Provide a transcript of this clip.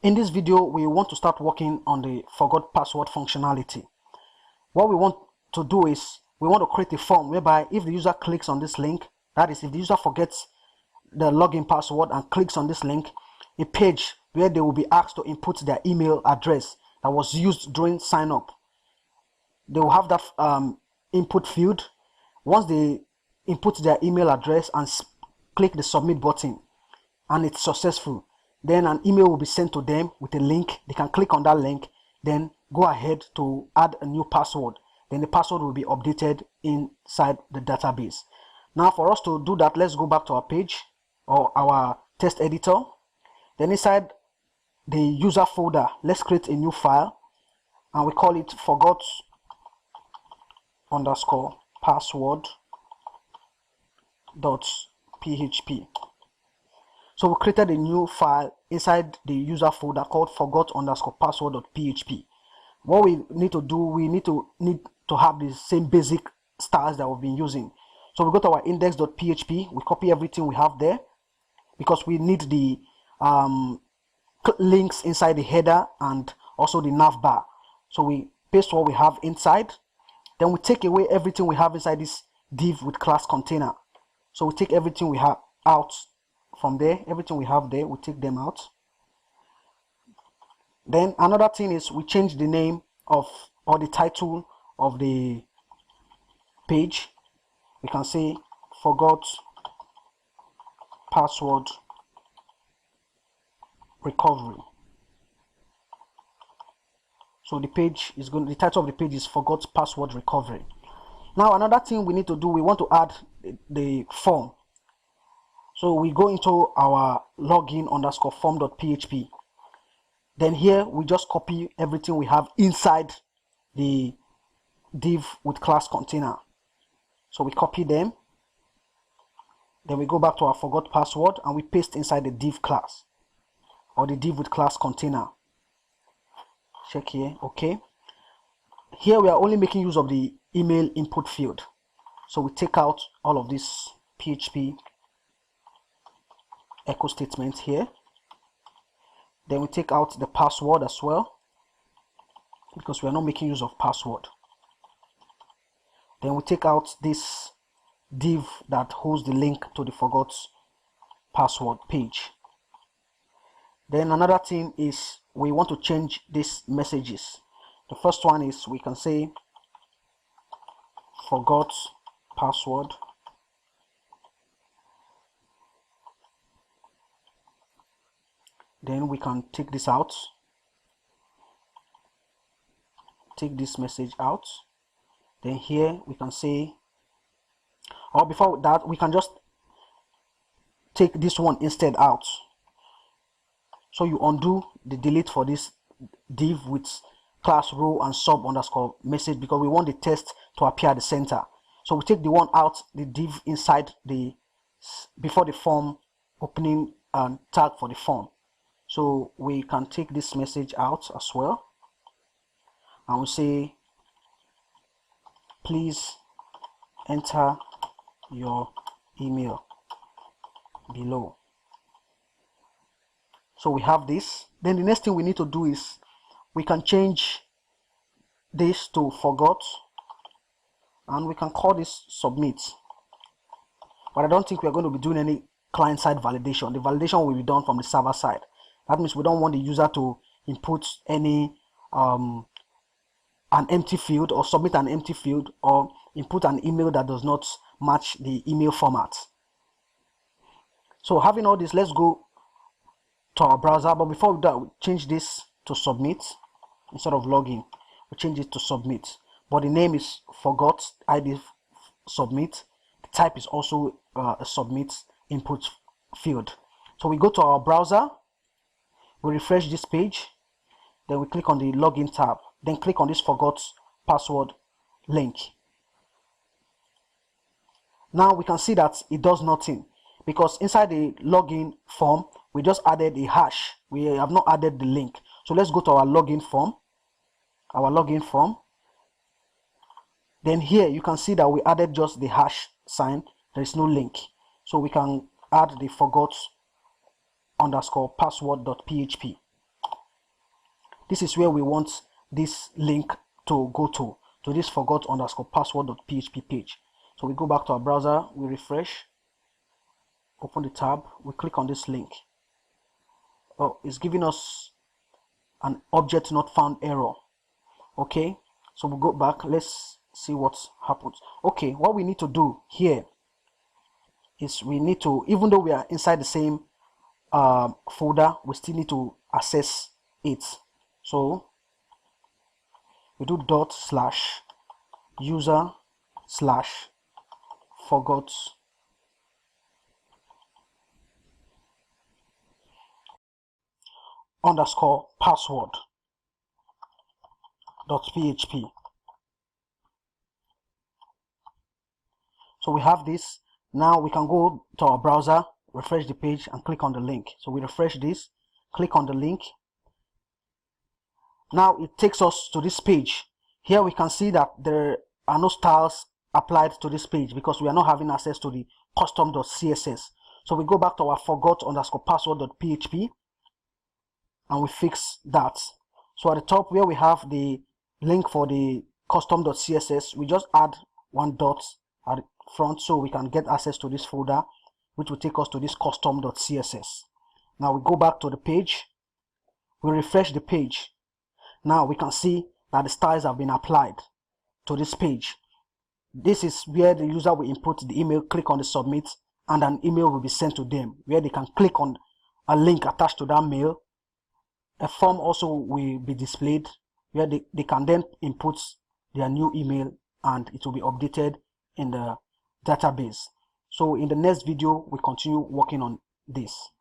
In this video, we want to start working on the forgot password functionality. What we want to do is we want to create a form whereby if the user clicks on this link, that is, if the user forgets the login password and clicks on this link, a page where they will be asked to input their email address that was used during sign up. They will have that input field. Once they input their email address and click the submit button and it's successful, then an email will be sent to them with a link. They can click on that link, then go ahead to add a new password. Then the password will be updated inside the database. Now for us to do that, let's go back to our page or our test editor. Then inside the user folder, let's create a new file and we call it forgot_password.php. So we created a new file inside the user folder called forgot_password.php. What we need to do, we need to have the same basic styles that we've been using. So we go to our index.php, we copy everything we have there because we need the links inside the header and also the nav bar. So we paste what we have inside. Then we take away everything we have inside this div with class container. So we take everything we have out from there. Everything we have there, we take them out. Then another thing is we change the name of or the title of the page. We can say forgot password recovery. So the title of the page is forgot password recovery. Now another thing we need to do, we want to add the form. So we go into our login_form.php. Then here we just copy everything we have inside the div with class container. So we copy them. Then we go back to our forgot password and we paste inside the div class or the div with class container. Check here, okay. Here we are only making use of the email input field. So we take out all of this PHP echo statement here. Then we take out the password as well because we are not making use of password. Then we take out this div that holds the link to the forgot password page. Then another thing is we want to change these messages. The first one is we can say forgot password then we can take this out, take this message out. Then here we can say, or before that we can just take this one instead out. So you undo the delete for this div with class row and sub underscore message because we want the text to appear at the center. So we take the one out, the div inside the before the form opening and tag for the form. So we can take this message out as well and we say please enter your email below. So we have this. Then the next thing we need to do is we can change this to forgot and we can call this submit. But I don't think we're going to be doing any client-side validation. The validation will be done from the server side. That means we don't want the user to input any an empty field or submit an empty field or input an email that does not match the email format. So having all this, let's go to our browser. But before we do that, we change this to submit instead of login. We change it to submit. But the name is forgot ID submit. The type is also a submit input field. So we go to our browser. We refresh this page, then we click on the login tab, then click on this forgot password link. Now we can see that it does nothing because inside the login form we just added a hash. We have not added the link. So let's go to our login form. Then here you can see that we added just the hash sign. There is no link. So we can add the forgot_password.php. this is where we want this link to go to this forgot_password.php page. So we go back to our browser, we refresh, open the tab, we click on this link. Oh, it's giving us an object not found error. Okay, so we'll go back, let's see what happens. Okay, what we need to do here is we need to, even though we are inside the same folder, we still need to access it. So we do ./user/forgot _password.php. So we have this. Now we can go to our browser, refresh the page, and click on the link. So we refresh this, click on the link. Now it takes us to this page. Here we can see that there are no styles applied to this page because we are not having access to the custom.css. So we go back to our forgot_password.php and we fix that. So at the top where we have the link for the custom.css, we just add one dot at the front so we can get access to this folder, which will take us to this custom.css. Now we go back to the page, we refresh the page. Now we can see that the styles have been applied to this page. This is where the user will input the email, click on the submit, and an email will be sent to them where they can click on a link attached to that mail. A form also will be displayed where they can then input their new email and it will be updated in the database. So in the next video, we continue working on this.